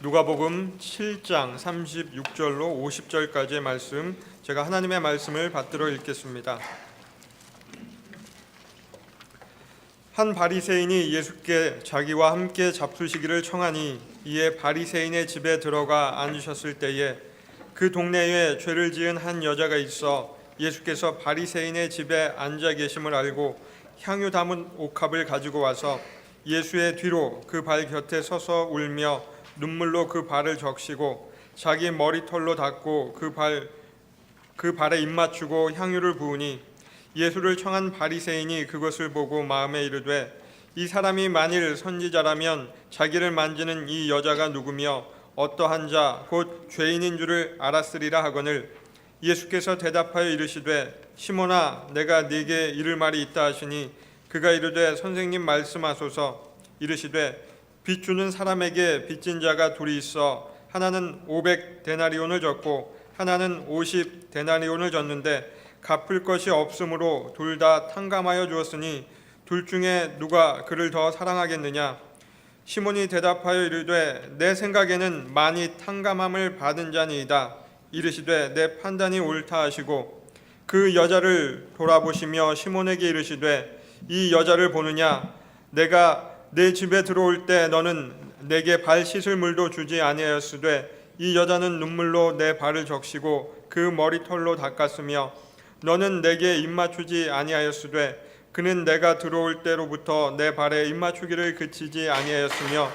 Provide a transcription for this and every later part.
누가복음 7장 36절로 50절까지의 말씀, 제가 하나님의 말씀을 받들어 읽겠습니다. 한 바리새인이 예수께 자기와 함께 잡수시기를 청하니 이에 바리새인의 집에 들어가 앉으셨을 때에 그 동네에 죄를 지은 한 여자가 있어 예수께서 바리새인의 집에 앉아 계심을 알고 향유 담은 옥합을 가지고 와서 예수의 뒤로 그 발 곁에 서서 울며 눈물로 그 발을 적시고 자기 머리털로 닦고 그 발에 입 맞추고 향유를 부으니 예수를 청한 바리새인이 그것을 보고 마음에 이르되 이 사람이 만일 선지자라면 자기를 만지는 이 여자가 누구며 어떠한 자 곧 죄인인 줄을 알았으리라 하거늘 예수께서 대답하여 이르시되 시몬아 내가 네게 이를 말이 있다 하시니 그가 이르되 선생님 말씀하소서. 이르시되 빚 주는 사람에게 빚진 자가 둘이 있어 하나는 500데나리온을 졌고 하나는 50데나리온을 졌는데 갚을 것이 없으므로 둘 다 탕감하여 주었으니 둘 중에 누가 그를 더 사랑하겠느냐. 시몬이 대답하여 이르되 내 생각에는 많이 탕감함을 받은 자니이다. 이르시되 내 판단이 옳다 하시고 그 여자를 돌아보시며 시몬에게 이르시되 이 여자를 보느냐. 내가 내 집에 들어올 때 너는 내게 발 씻을 물도 주지 아니하였으되 이 여자는 눈물로 내 발을 적시고 그 머리털로 닦았으며 너는 내게 입 맞추지 아니하였으되 그는 내가 들어올 때로부터 내 발에 입 맞추기를 그치지 아니하였으며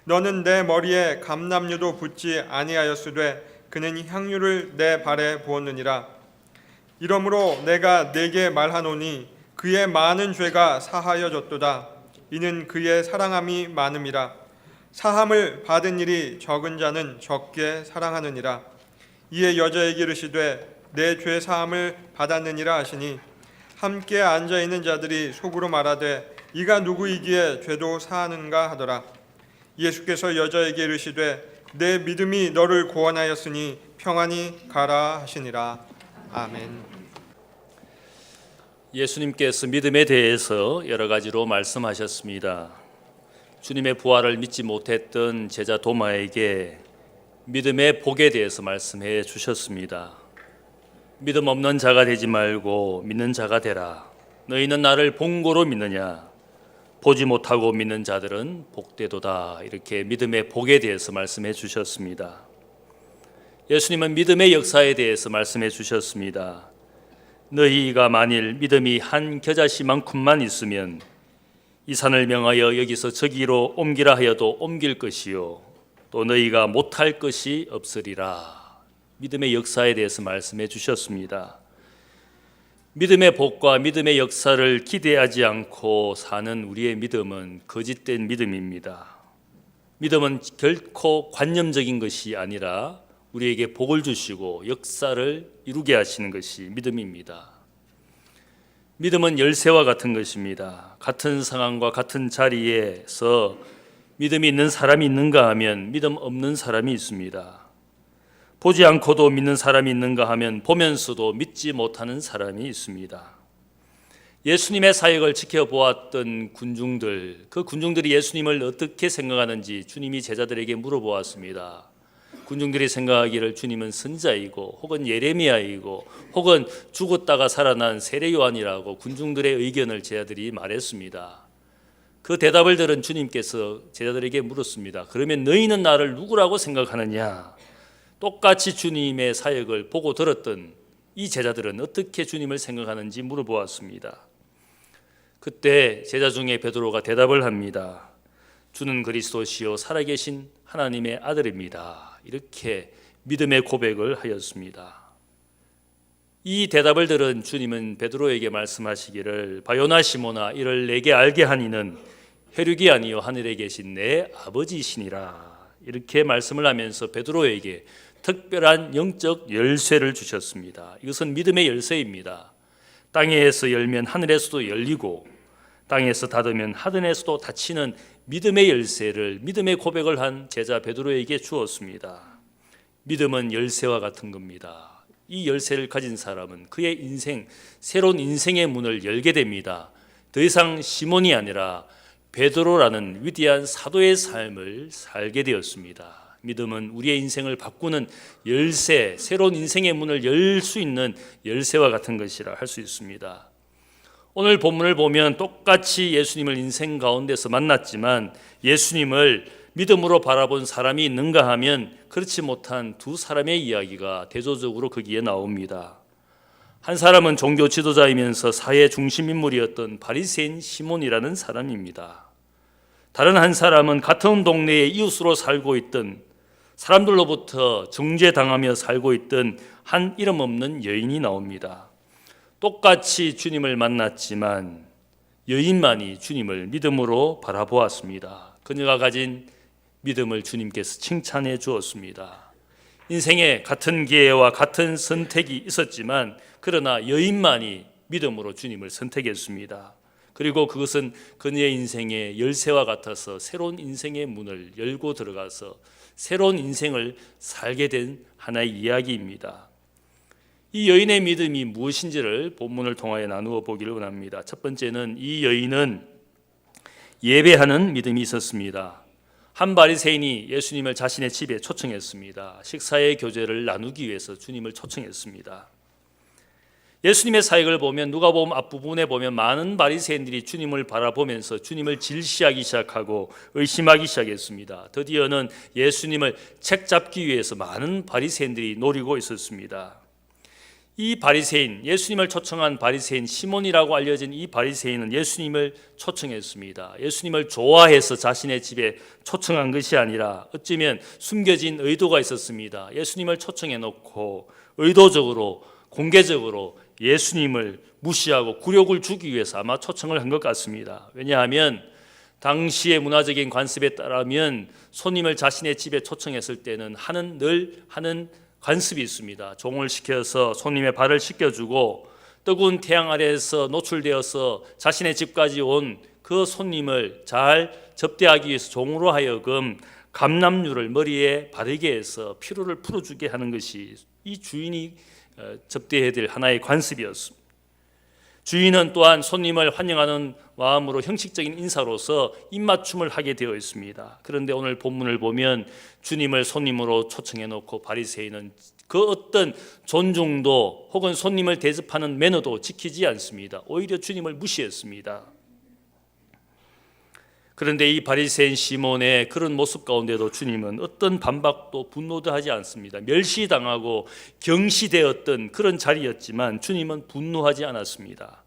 너는 내 머리에 감람유도 붓지 아니하였으되 그는 향유를 내 발에 부었느니라. 이러므로 내가 네게 말하노니 그의 많은 죄가 사하여졌도다. 이는 그의 사랑함이 많음이라. 사함을 받은 일이 적은 자는 적게 사랑하느니라. 이에 여자에게 이르시되 내 죄 사함을 받았느니라 하시니 함께 앉아 있는 자들이 속으로 말하되 이가 누구이기에 죄도 사하는가 하더라. 예수께서 여자에게 이르시되 내 믿음이 너를 구원하였으니 평안히 가라 하시니라. 아멘. 예수님께서 믿음에 대해서 여러 가지로 말씀하셨습니다. 주님의 부활을 믿지 못했던 제자 도마에게 믿음의 복에 대해서 말씀해 주셨습니다. 믿음 없는 자가 되지 말고 믿는 자가 되라. 너희는 나를 본고로 믿느냐? 보지 못하고 믿는 자들은 복되도다. 이렇게 믿음의 복에 대해서 말씀해 주셨습니다. 예수님은 믿음의 역사에 대해서 말씀해 주셨습니다. 너희가 만일 믿음이 한 겨자씨만큼만 있으면 이 산을 명하여 여기서 저기로 옮기라 하여도 옮길 것이요 또 너희가 못할 것이 없으리라. 믿음의 역사에 대해서 말씀해 주셨습니다. 믿음의 복과 믿음의 역사를 기대하지 않고 사는 우리의 믿음은 거짓된 믿음입니다. 믿음은 결코 관념적인 것이 아니라 우리에게 복을 주시고 역사를 이루게 하시는 것이 믿음입니다. 믿음은 열쇠와 같은 것입니다. 같은 상황과 같은 자리에서 믿음이 있는 사람이 있는가 하면 믿음 없는 사람이 있습니다. 보지 않고도 믿는 사람이 있는가 하면 보면서도 믿지 못하는 사람이 있습니다. 예수님의 사역을 지켜보았던 군중들, 그 군중들이 예수님을 어떻게 생각하는지 주님이 제자들에게 물어보았습니다. 군중들이 생각하기를 주님은 선지자이고 혹은 예레미야이고 혹은 죽었다가 살아난 세례 요한이라고 군중들의 의견을 제자들이 말했습니다. 그 대답을 들은 주님께서 제자들에게 물었습니다. 그러면 너희는 나를 누구라고 생각하느냐? 똑같이 주님의 사역을 보고 들었던 이 제자들은 어떻게 주님을 생각하는지 물어보았습니다. 그때 제자 중에 베드로가 대답을 합니다. 주는 그리스도시요 살아계신 하나님의 아들입니다. 이렇게 믿음의 고백을 하였습니다. 이 대답을 들은 주님은 베드로에게 말씀하시기를 바요나 시모나 이를 내게 알게 하니는 혈육이 아니요 하늘에 계신 내 아버지시니라. 이렇게 말씀을 하면서 베드로에게 특별한 영적 열쇠를 주셨습니다. 이것은 믿음의 열쇠입니다. 땅에서 열면 하늘에서도 열리고 땅에서 닫으면 하늘에서도 닫히는 믿음의 열쇠를, 믿음의 고백을 한 제자 베드로에게 주었습니다. 믿음은 열쇠와 같은 겁니다. 이 열쇠를 가진 사람은 그의 인생, 새로운 인생의 문을 열게 됩니다. 더 이상 시몬이 아니라 베드로라는 위대한 사도의 삶을 살게 되었습니다. 믿음은 우리의 인생을 바꾸는 열쇠, 새로운 인생의 문을 열 수 있는 열쇠와 같은 것이라 할 수 있습니다. 오늘 본문을 보면 똑같이 예수님을 인생 가운데서 만났지만 예수님을 믿음으로 바라본 사람이 있는가 하면 그렇지 못한 두 사람의 이야기가 대조적으로 거기에 나옵니다. 한 사람은 종교 지도자이면서 사회 중심 인물이었던 바리새인 시몬이라는 사람입니다. 다른 한 사람은 같은 동네에 이웃으로 살고 있던, 사람들로부터 정죄당하며 살고 있던 한 이름 없는 여인이 나옵니다. 똑같이 주님을 만났지만 여인만이 주님을 믿음으로 바라보았습니다. 그녀가 가진 믿음을 주님께서 칭찬해 주었습니다. 인생에 같은 기회와 같은 선택이 있었지만 그러나 여인만이 믿음으로 주님을 선택했습니다. 그리고 그것은 그녀의 인생의 열쇠와 같아서 새로운 인생의 문을 열고 들어가서 새로운 인생을 살게 된 하나의 이야기입니다. 이 여인의 믿음이 무엇인지를 본문을 통하여 나누어 보기를 원합니다. 첫 번째는 이 여인은 예배하는 믿음이 있었습니다. 한 바리새인이 예수님을 자신의 집에 초청했습니다. 식사의 교제를 나누기 위해서 주님을 초청했습니다. 예수님의 사역을 보면 누가복음 앞부분에 보면 많은 바리새인들이 주님을 바라보면서 주님을 질시하기 시작하고 의심하기 시작했습니다. 드디어는 예수님을 책잡기 위해서 많은 바리새인들이 노리고 있었습니다. 이 바리새인, 예수님을 초청한 바리새인 시몬이라고 알려진 이 바리새인은 예수님을 초청했습니다. 예수님을 좋아해서 자신의 집에 초청한 것이 아니라 어쩌면 숨겨진 의도가 있었습니다. 예수님을 초청해 놓고 의도적으로 공개적으로 예수님을 무시하고 굴욕을 주기 위해서 아마 초청을 한 것 같습니다. 왜냐하면 당시의 문화적인 관습에 따르면 손님을 자신의 집에 초청했을 때는 늘 하는 관습이 있습니다. 종을 시켜서 손님의 발을 씻겨주고 뜨거운 태양 아래에서 노출되어서 자신의 집까지 온 그 손님을 잘 접대하기 위해서 종으로 하여금 감람류를 머리에 바르게 해서 피로를 풀어주게 하는 것이 이 주인이 접대해야 될 하나의 관습이었습니다. 주인은 또한 손님을 환영하는 마음으로 형식적인 인사로서 입맞춤을 하게 되어 있습니다. 그런데 오늘 본문을 보면 주님을 손님으로 초청해 놓고 바리새인은 그 어떤 존중도 혹은 손님을 대접하는 매너도 지키지 않습니다. 오히려 주님을 무시했습니다. 그런데 이 바리새인 시몬의 그런 모습 가운데도 주님은 어떤 반박도 분노도 하지 않습니다. 멸시당하고 경시되었던 그런 자리였지만 주님은 분노하지 않았습니다.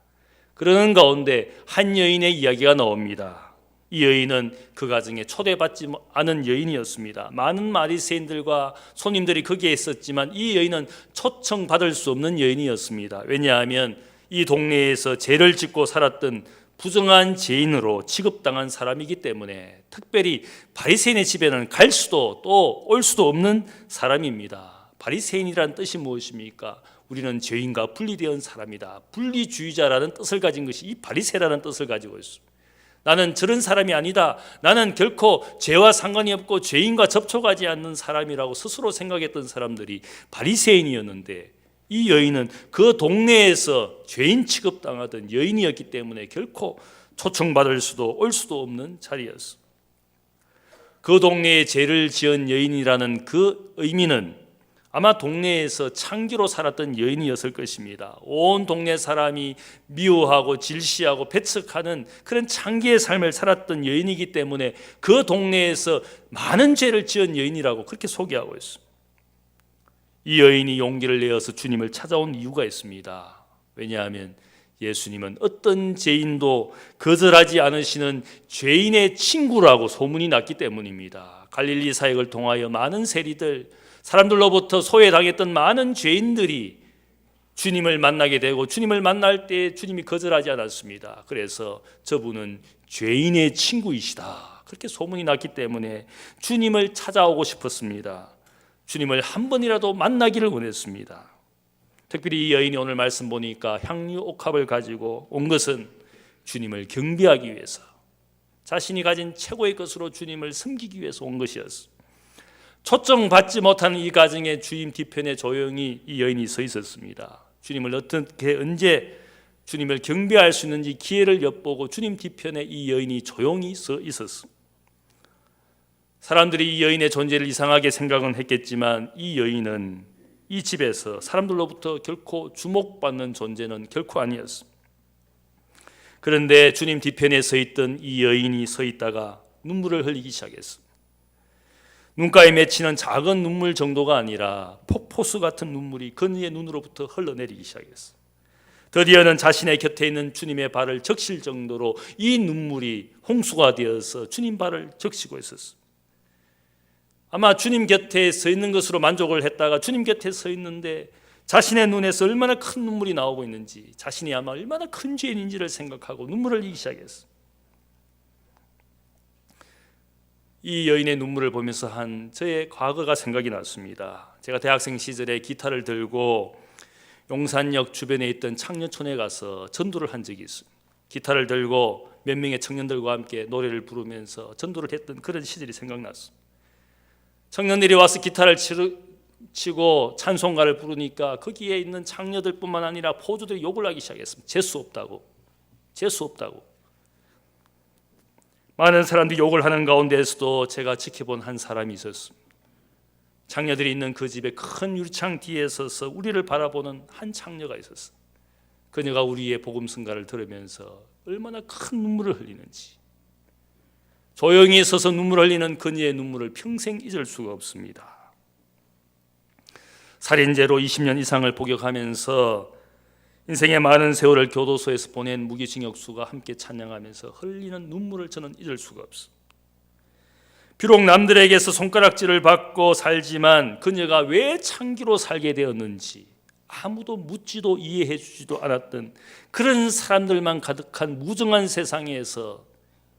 그러는 가운데 한 여인의 이야기가 나옵니다. 이 여인은 그 가정에 초대받지 않은 여인이었습니다. 많은 바리새인들과 손님들이 거기에 있었지만 이 여인은 초청받을 수 없는 여인이었습니다. 왜냐하면 이 동네에서 죄를 짓고 살았던 부정한 죄인으로 취급당한 사람이기 때문에 특별히 바리새인의 집에는 갈 수도 또 올 수도 없는 사람입니다. 바리새인이란 뜻이 무엇입니까? 우리는 죄인과 분리된 사람이다. 분리주의자라는 뜻을 가진 것이 이 바리새라는 뜻을 가지고 있습니다. 나는 저런 사람이 아니다. 나는 결코 죄와 상관이 없고 죄인과 접촉하지 않는 사람이라고 스스로 생각했던 사람들이 바리새인이었는데 이 여인은 그 동네에서 죄인 취급당하던 여인이었기 때문에 결코 초청받을 수도 올 수도 없는 자리였습니다. 그 동네에 죄를 지은 여인이라는 그 의미는 아마 동네에서 창기로 살았던 여인이었을 것입니다. 온 동네 사람이 미워하고 질시하고 배척하는 그런 창기의 삶을 살았던 여인이기 때문에 그 동네에서 많은 죄를 지은 여인이라고 그렇게 소개하고 있습니다. 이 여인이 용기를 내어서 주님을 찾아온 이유가 있습니다. 왜냐하면 예수님은 어떤 죄인도 거절하지 않으시는 죄인의 친구라고 소문이 났기 때문입니다. 갈릴리 사역을 통하여 많은 세리들, 사람들로부터 소외당했던 많은 죄인들이 주님을 만나게 되고 주님을 만날 때 주님이 거절하지 않았습니다. 그래서 저분은 죄인의 친구이시다. 그렇게 소문이 났기 때문에 주님을 찾아오고 싶었습니다. 주님을 한 번이라도 만나기를 원했습니다. 특별히 이 여인이 오늘 말씀 보니까 향유 옥합을 가지고 온 것은 주님을 경배하기 위해서, 자신이 가진 최고의 것으로 주님을 섬기기 위해서 온 것이었습니다. 초청받지 못한 이 가정의 주임 뒤편에 조용히 이 여인이 서 있었습니다. 주님을 어떻게 언제 주님을 경배할 수 있는지 기회를 엿보고 주님 뒤편에 이 여인이 조용히 서 있었습니다. 사람들이 이 여인의 존재를 이상하게 생각은 했겠지만 이 여인은 이 집에서 사람들로부터 결코 주목받는 존재는 결코 아니었습니다. 그런데 주님 뒤편에 서 있던 이 여인이 서 있다가 눈물을 흘리기 시작했습니다. 눈가에 맺히는 작은 눈물 정도가 아니라 폭포수 같은 눈물이 그녀의 눈으로부터 흘러내리기 시작했어요. 드디어는 자신의 곁에 있는 주님의 발을 적실 정도로 이 눈물이 홍수가 되어서 주님 발을 적시고 있었어요. 아마 주님 곁에 서 있는 것으로 만족을 했다가 주님 곁에 서 있는데 자신의 눈에서 얼마나 큰 눈물이 나오고 있는지, 자신이 아마 얼마나 큰 죄인인지를 생각하고 눈물을 흘리기 시작했어요. 이 여인의 눈물을 보면서 한 저의 과거가 생각이 났습니다. 제가 대학생 시절에 기타를 들고 용산역 주변에 있던 창녀촌에 가서 전도를 한 적이 있습니다. 기타를 들고 몇 명의 청년들과 함께 노래를 부르면서 전도를 했던 그런 시절이 생각났습니다. 청년들이 와서 기타를 치고 찬송가를 부르니까 거기에 있는 창녀들뿐만 아니라 포주들이 욕을 하기 시작했습니다. 재수 없다고. 많은 사람들이 욕을 하는 가운데에서도 제가 지켜본 한 사람이 있었습니다. 창녀들이 있는 그 집의 큰 유리창 뒤에 서서 우리를 바라보는 한 창녀가 있었어요. 그녀가 우리의 복음 선가를 들으면서 얼마나 큰 눈물을 흘리는지, 조용히 서서 눈물 흘리는 그녀의 눈물을 평생 잊을 수가 없습니다. 살인죄로 20년 이상을 복역하면서 인생의 많은 세월을 교도소에서 보낸 무기징역수가 함께 찬양하면서 흘리는 눈물을 저는 잊을 수가 없습니다. 비록 남들에게서 손가락질을 받고 살지만 그녀가 왜 창기로 살게 되었는지 아무도 묻지도 이해해 주지도 않았던 그런 사람들만 가득한 무정한 세상에서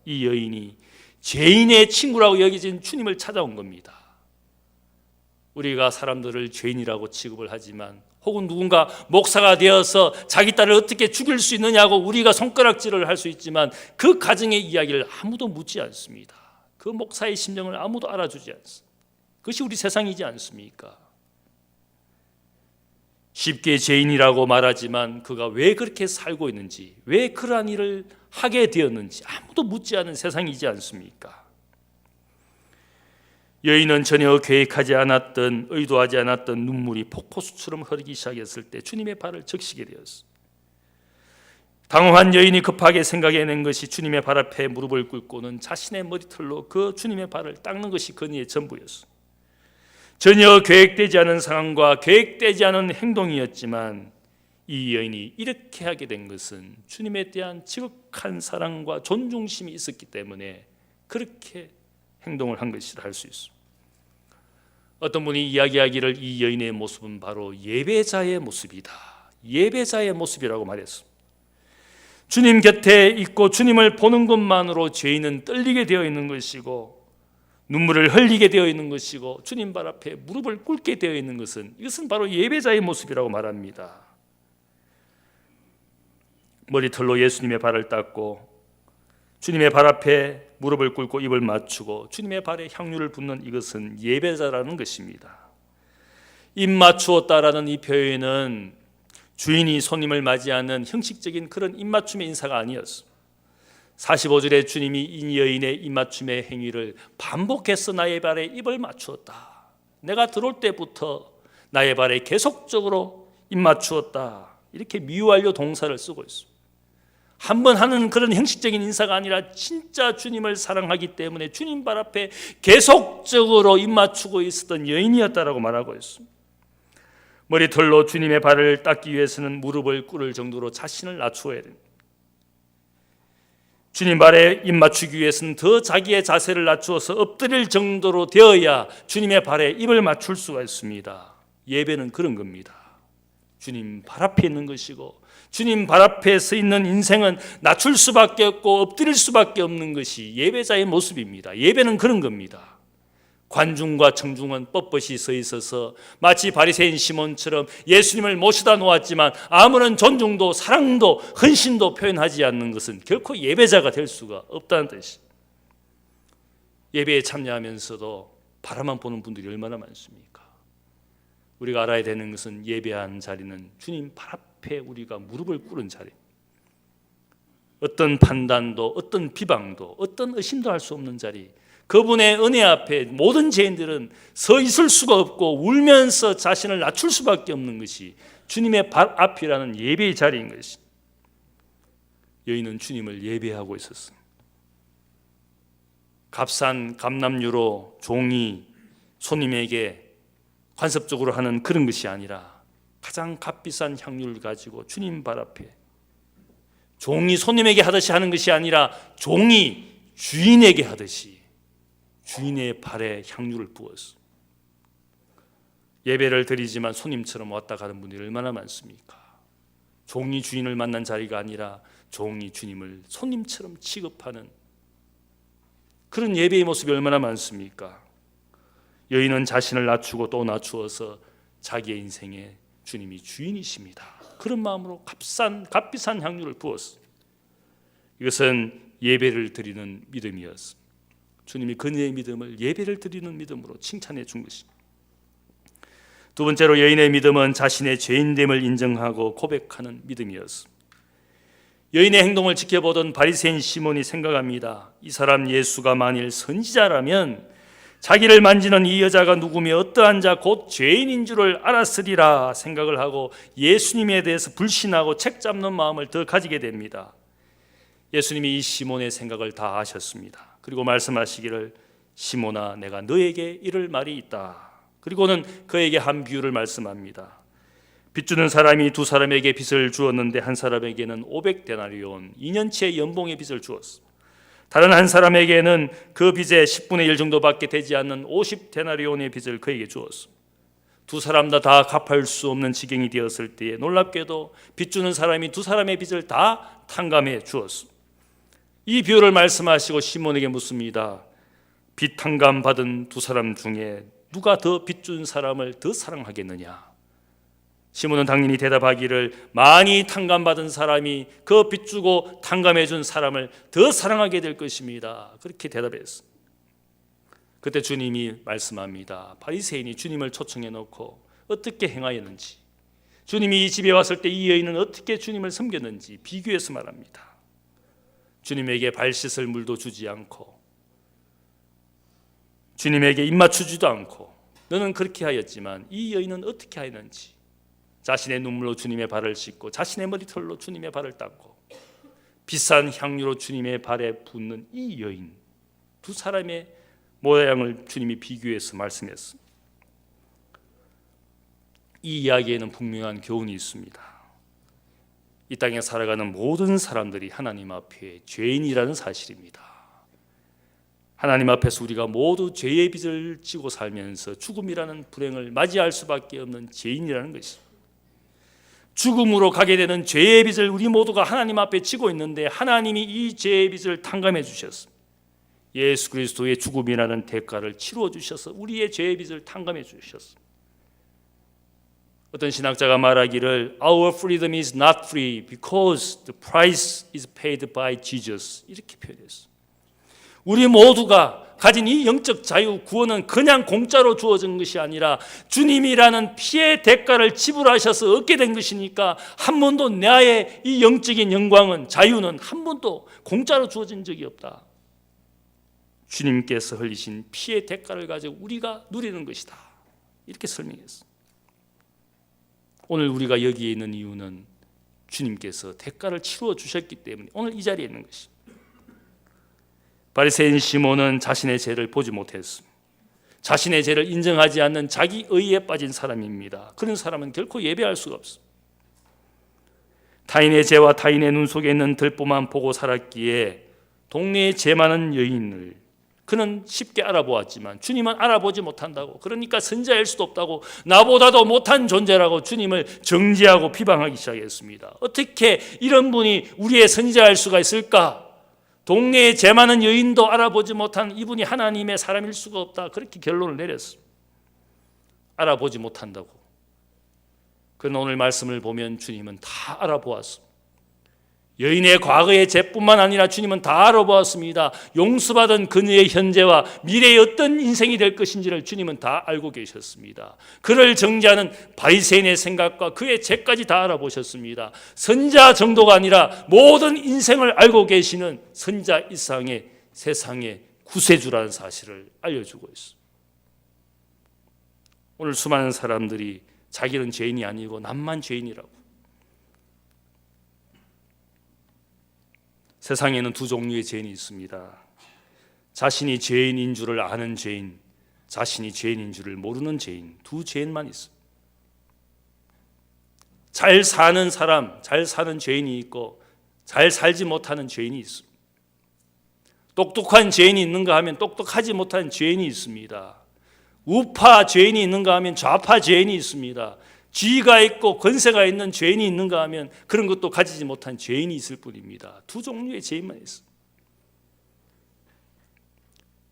이 여인이 죄인의 친구라고 여겨진 주님을 찾아온 겁니다. 우리가 사람들을 죄인이라고 취급을 하지만, 혹은 누군가 목사가 되어서 자기 딸을 어떻게 죽일 수 있느냐고 우리가 손가락질을 할 수 있지만 그 가정의 이야기를 아무도 묻지 않습니다. 그 목사의 심정을 아무도 알아주지 않습니다. 그것이 우리 세상이지 않습니까? 쉽게 죄인이라고 말하지만 그가 왜 그렇게 살고 있는지, 왜 그러한 일을 하게 되었는지 아무도 묻지 않은 세상이지 않습니까? 여인은 전혀 계획하지 않았던, 의도하지 않았던 눈물이 폭포수처럼 흐르기 시작했을 때 주님의 발을 적시게 되었습니다. 당황한 여인이 급하게 생각해낸 것이 주님의 발 앞에 무릎을 꿇고는 자신의 머리털로 그 주님의 발을 닦는 것이 그녀의 전부였습니다. 전혀 계획되지 않은 상황과 계획되지 않은 행동이었지만 이 여인이 이렇게 하게 된 것은 주님에 대한 지극한 사랑과 존중심이 있었기 때문에 그렇게 행동을 한 것이라 할 수 있습니다. 어떤 분이 이야기하기를 이 여인의 모습은 바로 예배자의 모습이다, 예배자의 모습이라고 말했습니다. 주님 곁에 있고 주님을 보는 것만으로 죄인은 떨리게 되어 있는 것이고 눈물을 흘리게 되어 있는 것이고 주님 발 앞에 무릎을 꿇게 되어 있는 것은, 이것은 바로 예배자의 모습이라고 말합니다. 머리털로 예수님의 발을 닦고 주님의 발 앞에 무릎을 꿇고 입을 맞추고 주님의 발에 향유를 붓는 이것은 예배자라는 것입니다. 입 맞추었다라는 이 표현은 주인이 손님을 맞이하는 형식적인 그런 입맞춤의 인사가 아니었습니다. 45절에 주님이 이 여인의 입맞춤의 행위를 반복해서 나의 발에 입을 맞추었다, 내가 들어올 때부터 나의 발에 계속적으로 입 맞추었다, 이렇게 미완료 동사를 쓰고 있습니다. 한 번 하는 그런 형식적인 인사가 아니라 진짜 주님을 사랑하기 때문에 주님 발 앞에 계속적으로 입 맞추고 있었던 여인이었다라고 말하고 있습니다. 머리털로 주님의 발을 닦기 위해서는 무릎을 꿇을 정도로 자신을 낮추어야 됩니다. 주님 발에 입 맞추기 위해서는 더 자기의 자세를 낮추어서 엎드릴 정도로 되어야 주님의 발에 입을 맞출 수가 있습니다. 예배는 그런 겁니다. 주님 발 앞에 있는 것이고 주님 발 앞에 서 있는 인생은 낮출 수밖에 없고 엎드릴 수밖에 없는 것이 예배자의 모습입니다. 예배는 그런 겁니다. 관중과 청중은 뻣뻣이 서 있어서 마치 바리새인 시몬처럼 예수님을 모시다 놓았지만 아무런 존중도 사랑도 헌신도 표현하지 않는 것은 결코 예배자가 될 수가 없다는 뜻이에요. 예배에 참여하면서도 바라만 보는 분들이 얼마나 많습니까? 우리가 알아야 되는 것은 예배한 자리는 주님 발 앞에 우리가 무릎을 꿇은 자리, 어떤 판단도 어떤 비방도 어떤 의심도 할 수 없는 자리, 그분의 은혜 앞에 모든 죄인들은 서 있을 수가 없고 울면서 자신을 낮출 수밖에 없는 것이 주님의 발 앞이라는 예배의 자리인 것이. 여인은 주님을 예배하고 있었습니다. 값싼 감람유로 종이 손님에게 관습적으로 하는 그런 것이 아니라 가장 값비싼 향유를 가지고 주님 발 앞에 종이 손님에게 하듯이 하는 것이 아니라 종이 주인에게 하듯이 주인의 발에 향유를 부었어. 예배를 드리지만 손님처럼 왔다 가는 분들이 얼마나 많습니까? 종이 주인을 만난 자리가 아니라 종이 주님을 손님처럼 취급하는 그런 예배의 모습이 얼마나 많습니까? 여인은 자신을 낮추고 또 낮추어서 자기의 인생에 주님이 주인이십니다. 그런 마음으로 값비싼 향유를 부었어. 이것은 예배를 드리는 믿음이었습니다. 주님이 그녀의 믿음을 예배를 드리는 믿음으로 칭찬해 준 것입니다. 두 번째로 여인의 믿음은 자신의 죄인됨을 인정하고 고백하는 믿음이었습니다. 여인의 행동을 지켜보던 바리새인 시몬이 생각합니다. 이 사람 예수가 만일 선지자라면 자기를 만지는 이 여자가 누구며 어떠한 자 곧 죄인인 줄을 알았으리라 생각을 하고 예수님에 대해서 불신하고 책잡는 마음을 더 가지게 됩니다. 예수님이 이 시몬의 생각을 다 아셨습니다. 그리고 말씀하시기를 시몬아 내가 너에게 이를 말이 있다. 그리고는 그에게 한 비유를 말씀합니다. 빚주는 사람이 두 사람에게 빚을 주었는데 한 사람에게는 500데나리온 2년치의 연봉의 빚을 주었습니다. 다른 한 사람에게는 그 빚의 10분의 1 정도밖에 되지 않는 50데나리온의 빚을 그에게 주었습니다. 두 사람 다 갚을 수 없는 지경이 되었을 때에 놀랍게도 빚주는 사람이 두 사람의 빚을 다 탕감해 주었습니다. 이 비유를 말씀하시고 시몬에게 묻습니다. 빚 탕감 받은 두 사람 중에 누가 더 빚준 사람을 더 사랑하겠느냐? 시몬은 당연히 대답하기를 많이 탕감받은 사람이 그 빚주고 탕감해 준 사람을 더 사랑하게 될 것입니다. 그렇게 대답했습니다. 그때 주님이 말씀합니다. 바리새인이 주님을 초청해 놓고 어떻게 행하였는지, 주님이 이 집에 왔을 때 이 여인은 어떻게 주님을 섬겼는지 비교해서 말합니다. 주님에게 발 씻을 물도 주지 않고 주님에게 입 맞추지도 않고 너는 그렇게 하였지만 이 여인은 어떻게 하였는지 자신의 눈물로 주님의 발을 씻고 자신의 머리털로 주님의 발을 닦고 비싼 향유로 주님의 발에 붓는 이 여인, 두 사람의 모양을 주님이 비교해서 말씀했습니다. 이 이야기에는 분명한 교훈이 있습니다. 이 땅에 살아가는 모든 사람들이 하나님 앞에 죄인이라는 사실입니다. 하나님 앞에서 우리가 모두 죄의 빚을 지고 살면서 죽음이라는 불행을 맞이할 수밖에 없는 죄인이라는 것입니다. 죽음으로 가게 되는 죄의 빚을 우리 모두가 하나님 앞에 지고 있는데 하나님이 이 죄의 빚을 탕감해 주셨습니다. 예수 그리스도의 죽음이라는 대가를 치루어 주셔서 우리의 죄의 빚을 탕감해 주셨습니다. 어떤 신학자가 말하기를 Our freedom is not free because the price is paid by Jesus 이렇게 표현했어요. 우리 모두가 가진 이 영적 자유 구원은 그냥 공짜로 주어진 것이 아니라 주님이라는 피의 대가를 지불하셔서 얻게 된 것이니까 한 번도 나의 이 영적인 영광은 자유는 한 번도 공짜로 주어진 적이 없다. 주님께서 흘리신 피의 대가를 가지고 우리가 누리는 것이다. 이렇게 설명했습니다. 오늘 우리가 여기에 있는 이유는 주님께서 대가를 치루어 주셨기 때문에 오늘 이 자리에 있는 것입니다. 바리새인 시몬은 자신의 죄를 보지 못했습니다. 자신의 죄를 인정하지 않는 자기 의에 빠진 사람입니다. 그런 사람은 결코 예배할 수가 없습니다. 타인의 죄와 타인의 눈 속에 있는 들보만 보고 살았기에 동네에 죄 많은 여인을 그는 쉽게 알아보았지만 주님은 알아보지 못한다고, 그러니까 선지자일 수도 없다고, 나보다도 못한 존재라고 주님을 정죄하고 비방하기 시작했습니다. 어떻게 이런 분이 우리의 선지자일 수가 있을까? 동네에 죄 많은 여인도 알아보지 못한 이분이 하나님의 사람일 수가 없다. 그렇게 결론을 내렸습니다. 알아보지 못한다고. 그러나 오늘 말씀을 보면 주님은 다 알아보았습니다. 여인의 과거의 죄뿐만 아니라 주님은 다 알아보았습니다. 용서받은 그녀의 현재와 미래의 어떤 인생이 될 것인지를 주님은 다 알고 계셨습니다. 그를 정죄하는 바리새인의 생각과 그의 죄까지 다 알아보셨습니다. 선지자 정도가 아니라 모든 인생을 알고 계시는 선지자 이상의 세상의 구세주라는 사실을 알려주고 있습니다. 오늘 수많은 사람들이 자기는 죄인이 아니고 남만 죄인이라고. 세상에는 두 종류의 죄인이 있습니다. 자신이 죄인인 줄을 아는 죄인, 자신이 죄인인 줄을 모르는 죄인, 두 죄인만 있습니다. 잘 사는 사람, 잘 사는 죄인이 있고 잘 살지 못하는 죄인이 있습니다. 똑똑한 죄인이 있는가 하면 똑똑하지 못한 죄인이 있습니다. 우파 죄인이 있는가 하면 좌파 죄인이 있습니다. 지위가 있고 권세가 있는 죄인이 있는가 하면 그런 것도 가지지 못한 죄인이 있을 뿐입니다. 두 종류의 죄인만 있습니다.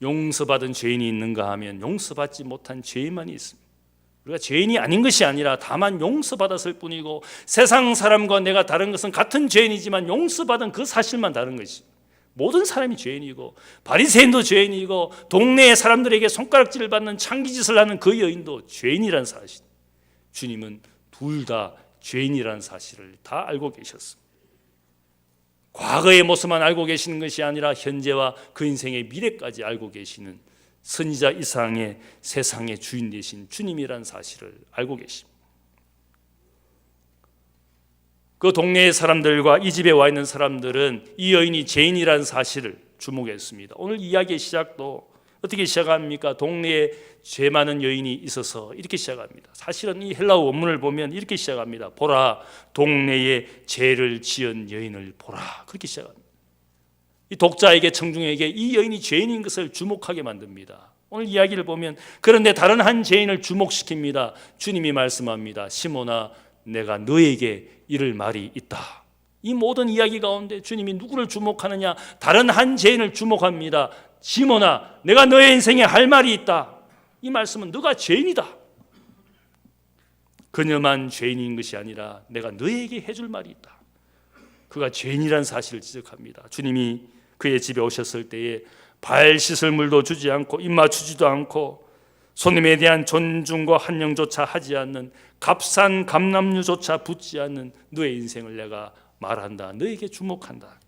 용서받은 죄인이 있는가 하면 용서받지 못한 죄인만이 있습니다. 우리가 죄인이 아닌 것이 아니라 다만 용서받았을 뿐이고 세상 사람과 내가 다른 것은 같은 죄인이지만 용서받은 그 사실만 다른 것입니다. 모든 사람이 죄인이고 바리새인도 죄인이고 동네의 사람들에게 손가락질을 받는 창기짓을 하는 그 여인도 죄인이라는 사실, 주님은 둘 다 죄인이라는 사실을 다 알고 계셨습니다. 과거의 모습만 알고 계시는 것이 아니라 현재와 그 인생의 미래까지 알고 계시는 선지자 이상의 세상의 주인 되신 주님이라는 사실을 알고 계십니다. 그 동네의 사람들과 이 집에 와 있는 사람들은 이 여인이 죄인이라는 사실을 주목했습니다. 오늘 이야기의 시작도 어떻게 시작합니까? 동네에 죄 많은 여인이 있어서 이렇게 시작합니다. 사실은 이 헬라어 원문을 보면 이렇게 시작합니다. 보라, 동네에 죄를 지은 여인을 보라. 그렇게 시작합니다. 이 독자에게 청중에게 이 여인이 죄인인 것을 주목하게 만듭니다. 오늘 이야기를 보면 그런데 다른 한 죄인을 주목시킵니다. 주님이 말씀합니다. 시몬아, 내가 너에게 이를 말이 있다. 이 모든 이야기 가운데 주님이 누구를 주목하느냐? 다른 한 죄인을 주목합니다. 시몬아, 내가 너의 인생에 할 말이 있다. 이 말씀은 너가 죄인이다. 그녀만 죄인인 것이 아니라 내가 너에게 해줄 말이 있다. 그가 죄인이라는 사실을 지적합니다. 주님이 그의 집에 오셨을 때에 발 씻을 물도 주지 않고 입 맞추지도 않고 손님에 대한 존중과 환영조차 하지 않는 값싼 감람류조차 붙지 않는 너의 인생을 내가 말한다. 너에게 주목한다.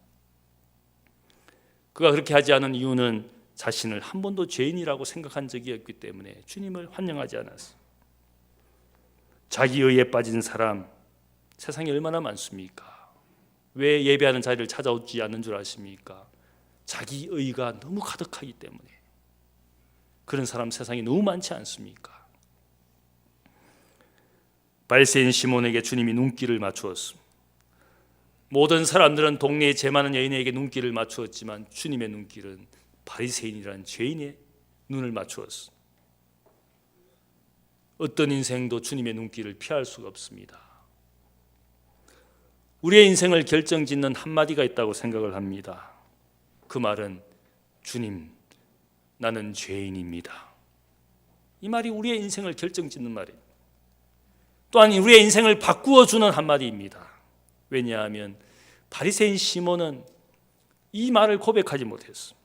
그가 그렇게 하지 않은 이유는 자신을 한 번도 죄인이라고 생각한 적이 없기 때문에 주님을 환영하지 않았어요. 자기 의에 빠진 사람 세상에 얼마나 많습니까? 왜 예배하는 자리를 찾아오지 않는 줄 아십니까? 자기 의가 너무 가득하기 때문에. 그런 사람 세상에 너무 많지 않습니까? 바리새인 시몬에게 주님이 눈길을 맞추었습니다. 모든 사람들은 동네에 죄 많은 여인에게 눈길을 맞추었지만 주님의 눈길은 바리새인이라는 죄인의 눈을 맞추었습니다. 어떤 인생도 주님의 눈길을 피할 수가 없습니다. 우리의 인생을 결정짓는 한마디가 있다고 생각을 합니다. 그 말은 주님, 나는 죄인입니다. 이 말이 우리의 인생을 결정짓는 말이에요. 또한 우리의 인생을 바꾸어주는 한마디입니다. 왜냐하면 바리새인 시몬은 이 말을 고백하지 못했습니다.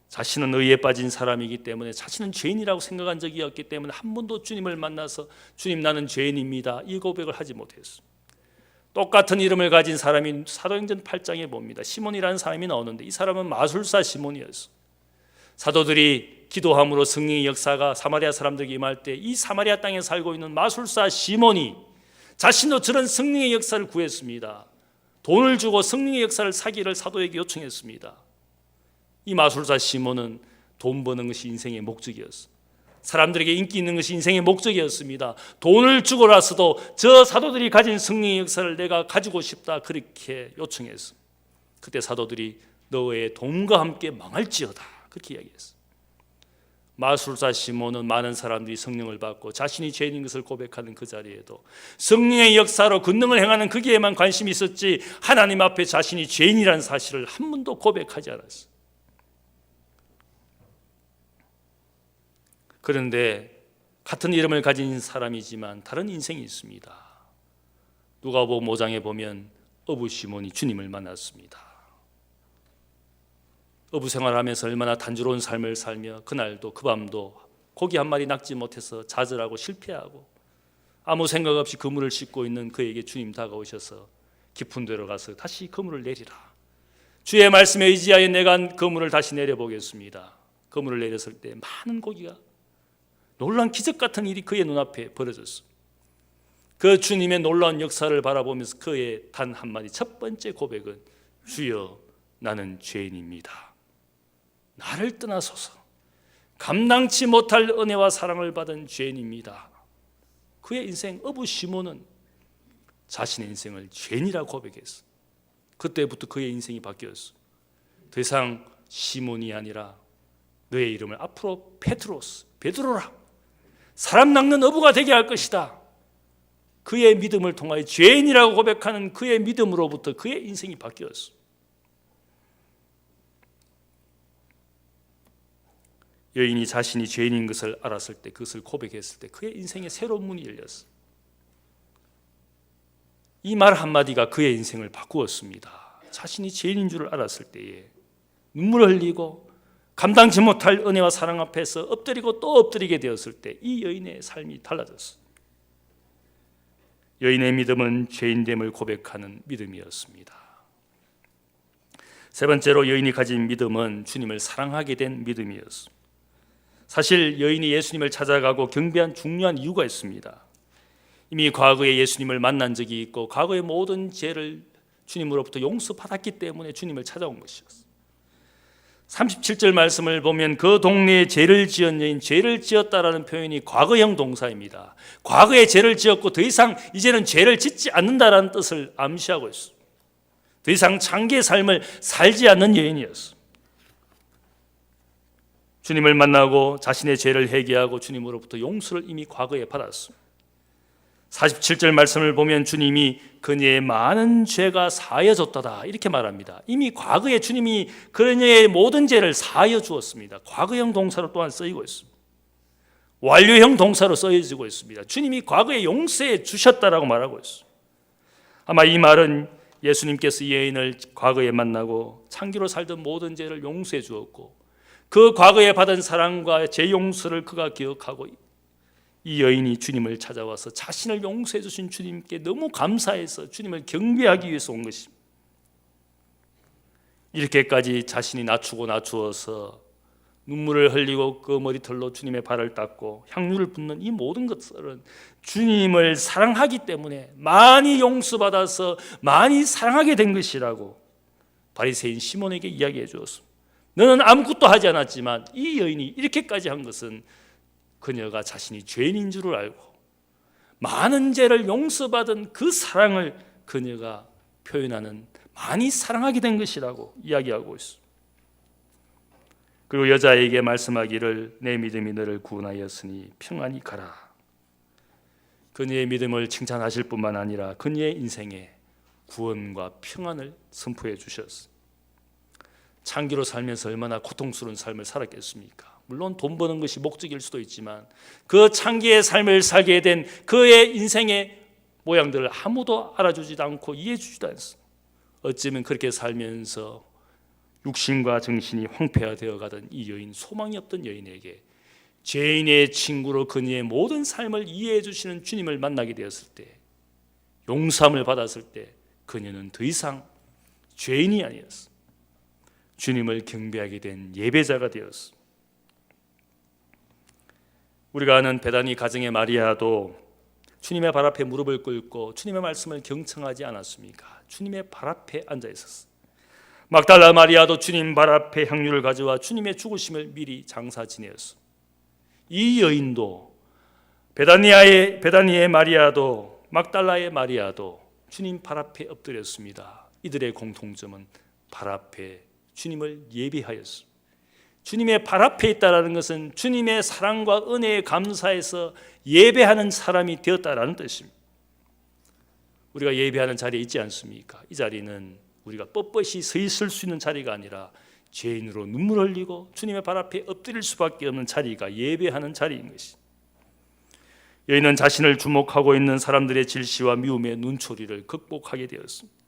자신은 의에 빠진 사람이기 때문에 자신은 죄인이라고 생각한 적이 없기 때문에 한 번도 주님을 만나서 주님 나는 죄인입니다 이 고백을 하지 못했습니다. 똑같은 이름을 가진 사람이 사도행전 8장에 봅니다. 시몬이라는 사람이 나오는데 이 사람은 마술사 시몬이었어요. 사도들이 기도함으로 성령의 역사가 사마리아 사람들에게 임할 때 이 사마리아 땅에 살고 있는 마술사 시몬이 자신도 저런 성령의 역사를 구했습니다. 돈을 주고 성령의 역사를 사기를 사도에게 요청했습니다. 이 마술사 시몬은 돈 버는 것이 인생의 목적이었어요. 사람들에게 인기 있는 것이 인생의 목적이었습니다. 돈을 주고라서도 저 사도들이 가진 성령의 역사를 내가 가지고 싶다 그렇게 요청했어요. 그때 사도들이 너의 돈과 함께 망할지어다 그렇게 이야기했어요. 마술사 시몬은 많은 사람들이 성령을 받고 자신이 죄인인 것을 고백하는 그 자리에도 성령의 역사로 권능을 행하는 거기에만 관심이 있었지 하나님 앞에 자신이 죄인이라는 사실을 한 번도 고백하지 않았어요. 그런데 같은 이름을 가진 사람이지만 다른 인생이 있습니다. 누가복음 5장에 보면 어부 시몬이 주님을 만났습니다. 어부 생활하면서 얼마나 단조로운 삶을 살며 그날도 그 밤도 고기 한 마리 낚지 못해서 좌절하고 실패하고 아무 생각 없이 그물을 씻고 있는 그에게 주님 다가오셔서 깊은 데로 가서 다시 그물을 내리라. 주의 말씀에 의지하여 내가 그물을 다시 내려보겠습니다. 그물을 내렸을 때 많은 고기가, 놀라운 기적 같은 일이 그의 눈앞에 벌어졌어. 그 주님의 놀라운 역사를 바라보면서 그의 단 한마디 첫 번째 고백은 주여 나는 죄인입니다. 나를 떠나소서. 감당치 못할 은혜와 사랑을 받은 죄인입니다. 그의 인생 어부 시몬은 자신의 인생을 죄인이라고 고백했어. 그때부터 그의 인생이 바뀌었어. 더 이상 시몬이 아니라 너의 이름을 앞으로 베드로라. 사람 낚는 어부가 되게 할 것이다. 그의 믿음을 통하여 죄인이라고 고백하는 그의 믿음으로부터 그의 인생이 바뀌었어. 여인이 자신이 죄인인 것을 알았을 때, 그것을 고백했을 때 그의 인생에 새로운 문이 열렸어. 이 말 한마디가 그의 인생을 바꾸었습니다. 자신이 죄인인 줄을 알았을 때에 눈물을 흘리고 감당치 못할 은혜와 사랑 앞에서 엎드리고 또 엎드리게 되었을 때 이 여인의 삶이 달라졌어. 여인의 믿음은 죄인됨을 고백하는 믿음이었습니다. 세 번째로 여인이 가진 믿음은 주님을 사랑하게 된 믿음이었어. 사실 여인이 예수님을 찾아가고 경배한 중요한 이유가 있습니다. 이미 과거에 예수님을 만난 적이 있고 과거의 모든 죄를 주님으로부터 용서받았기 때문에 주님을 찾아온 것이었어. 37절 말씀을 보면 그 동네에 죄를 지은 여인, 죄를 지었다라는 표현이 과거형 동사입니다. 과거에 죄를 지었고 더 이상 이제는 죄를 짓지 않는다라는 뜻을 암시하고 있어. 더 이상 창기의 삶을 살지 않는 여인이었어. 주님을 만나고 자신의 죄를 회개하고 주님으로부터 용서를 이미 과거에 받았어. 47절 말씀을 보면 주님이 그녀의 많은 죄가 사여졌도다 이렇게 말합니다. 이미 과거에 주님이 그녀의 모든 죄를 사여 주었습니다. 과거형 동사로 또한 쓰이고 있습니다. 완료형 동사로 쓰여지고 있습니다. 주님이 과거에 용서해 주셨다라고 말하고 있습니다. 아마 이 말은 예수님께서 이 여인을 과거에 만나고 창기로 살던 모든 죄를 용서해 주었고 그 과거에 받은 사랑과 죄 용서를 그가 기억하고 이 여인이 주님을 찾아와서 자신을 용서해 주신 주님께 너무 감사해서 주님을 경배하기 위해서 온 것입니다. 이렇게까지 자신이 낮추어서 눈물을 흘리고 그 머리털로 주님의 발을 닦고 향유를 붓는 이 모든 것들은 주님을 사랑하기 때문에 많이 용서받아서 많이 사랑하게 된 것이라고 바리새인 시몬에게 이야기해 주었습니다. 너는 아무것도 하지 않았지만 이 여인이 이렇게까지 한 것은 그녀가 자신이 죄인인 줄을 알고 많은 죄를 용서받은 그 사랑을 그녀가 표현하는 많이 사랑하게 된 것이라고 이야기하고 있습니다. 그리고 여자에게 말씀하기를 내 믿음이 너를 구원하였으니 평안히 가라. 그녀의 믿음을 칭찬하실 뿐만 아니라 그녀의 인생에 구원과 평안을 선포해 주셨습니다. 창기로 살면서 얼마나 고통스러운 삶을 살았겠습니까? 물론 돈 버는 것이 목적일 수도 있지만 그 창기의 삶을 살게 된 그의 인생의 모양들을 아무도 알아주지도 않고 이해해주지도 않습니다. 어쩌면 그렇게 살면서 육신과 정신이 황폐화되어 가던 이 여인, 소망이 없던 여인에게 죄인의 친구로 그녀의 모든 삶을 이해해 주시는 주님을 만나게 되었을 때, 용서함을 받았을 때 그녀는 더 이상 죄인이 아니었어. 주님을 경배하게 된 예배자가 되었어. 우리가 아는 베다니 가정의 마리아도 주님의 발 앞에 무릎을 꿇고 주님의 말씀을 경청하지 않았습니까? 주님의 발 앞에 앉아 있었어. 막달라 마리아도 주님 발 앞에 향유를 가져와 주님의 죽으심을 미리 장사 지내었어. 이 여인도 베다니의 마리아도 막달라의 마리아도 주님 발 앞에 엎드렸습니다. 이들의 공통점은 발 앞에 주님을 예배하였어. 주님의 발 앞에 있다라는 것은 주님의 사랑과 은혜에 감사해서 예배하는 사람이 되었다라는 뜻입니다. 우리가 예배하는 자리에 있지 않습니까? 이 자리는 우리가 뻣뻣이 서 있을 수 있는 자리가 아니라 죄인으로 눈물 흘리고 주님의 발 앞에 엎드릴 수밖에 없는 자리가 예배하는 자리인 것이. 여인은 자신을 주목하고 있는 사람들의 질시와 미움의 눈초리를 극복하게 되었습니다.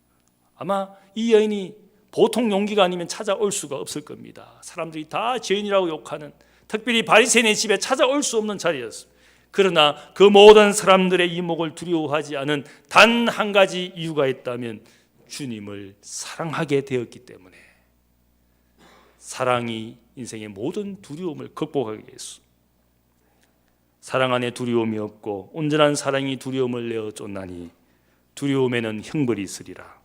아마 이 여인이 보통 용기가 아니면 찾아올 수가 없을 겁니다. 사람들이 다 죄인이라고 욕하는, 특별히 바리새인의 집에 찾아올 수 없는 자리였습니다. 그러나 그 모든 사람들의 이목을 두려워하지 않은 단 한 가지 이유가 있다면 주님을 사랑하게 되었기 때문에, 사랑이 인생의 모든 두려움을 극복하게 했소. 사랑 안에 두려움이 없고 온전한 사랑이 두려움을 내어 쫓나니 두려움에는 형벌이 있으리라.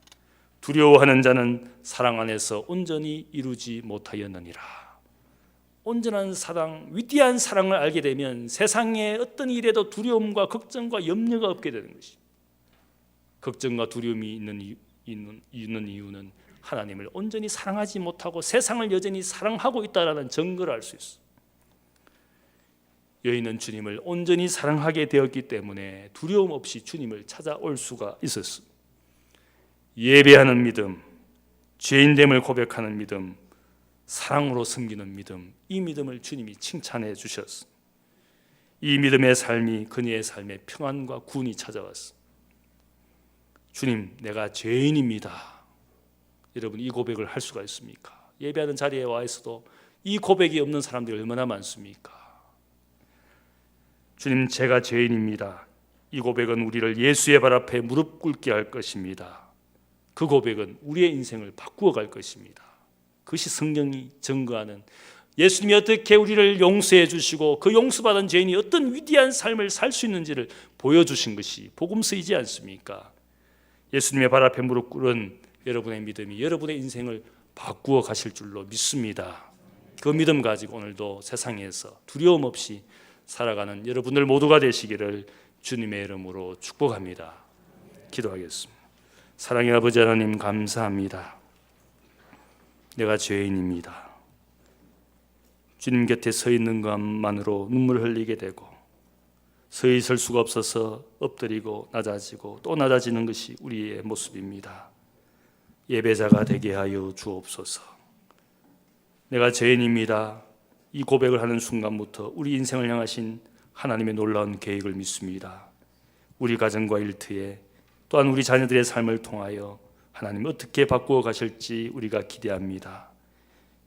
두려워하는 자는 사랑 안에서 온전히 이루지 못하였느니라. 온전한 사랑, 위대한 사랑을 알게 되면 세상의 어떤 일에도 두려움과 걱정과 염려가 없게 되는 것입니다. 걱정과 두려움이 있는 이유는 하나님을 온전히 사랑하지 못하고 세상을 여전히 사랑하고 있다는 증거를 알 수 있어요. 여인은 주님을 온전히 사랑하게 되었기 때문에 두려움 없이 주님을 찾아올 수가 있었습니다. 예배하는 믿음, 죄인됨을 고백하는 믿음, 사랑으로 섬기는 믿음, 이 믿음을 주님이 칭찬해 주셨습니다. 이 믿음의 삶이 그녀의 삶에 평안과 구원이 찾아왔습니다. 주님, 내가 죄인입니다. 여러분, 이 고백을 할 수가 있습니까? 예배하는 자리에 와 있어도 이 고백이 없는 사람들이 얼마나 많습니까? 주님, 제가 죄인입니다. 이 고백은 우리를 예수의 발 앞에 무릎 꿇게 할 것입니다. 그 고백은 우리의 인생을 바꾸어 갈 것입니다. 그것이 성경이 증거하는, 예수님이 어떻게 우리를 용서해 주시고 그 용서받은 죄인이 어떤 위대한 삶을 살 수 있는지를 보여주신 것이 복음서이지 않습니까? 예수님의 발 앞에 무릎 꿇은 여러분의 믿음이 여러분의 인생을 바꾸어 가실 줄로 믿습니다. 그 믿음 가지고 오늘도 세상에서 두려움 없이 살아가는 여러분들 모두가 되시기를 주님의 이름으로 축복합니다. 기도하겠습니다. 사랑의 아버지 하나님, 감사합니다. 내가 죄인입니다. 주님 곁에 서 있는 것만으로 눈물을 흘리게 되고 서 있을 수가 없어서 엎드리고 낮아지고 또 낮아지는 것이 우리의 모습입니다. 예배자가 되게 하여 주옵소서. 내가 죄인입니다. 이 고백을 하는 순간부터 우리 인생을 향하신 하나님의 놀라운 계획을 믿습니다. 우리 가정과 일터에 또한 우리 자녀들의 삶을 통하여 하나님 어떻게 바꾸어 가실지 우리가 기대합니다.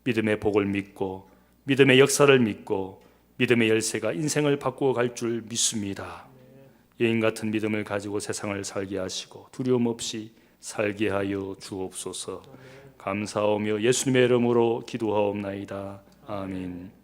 믿음의 복을 믿고 믿음의 역사를 믿고 믿음의 열쇠가 인생을 바꾸어 갈 줄 믿습니다. 여인 같은 믿음을 가지고 세상을 살게 하시고 두려움 없이 살게 하여 주옵소서. 감사하며 예수님의 이름으로 기도하옵나이다. 아멘.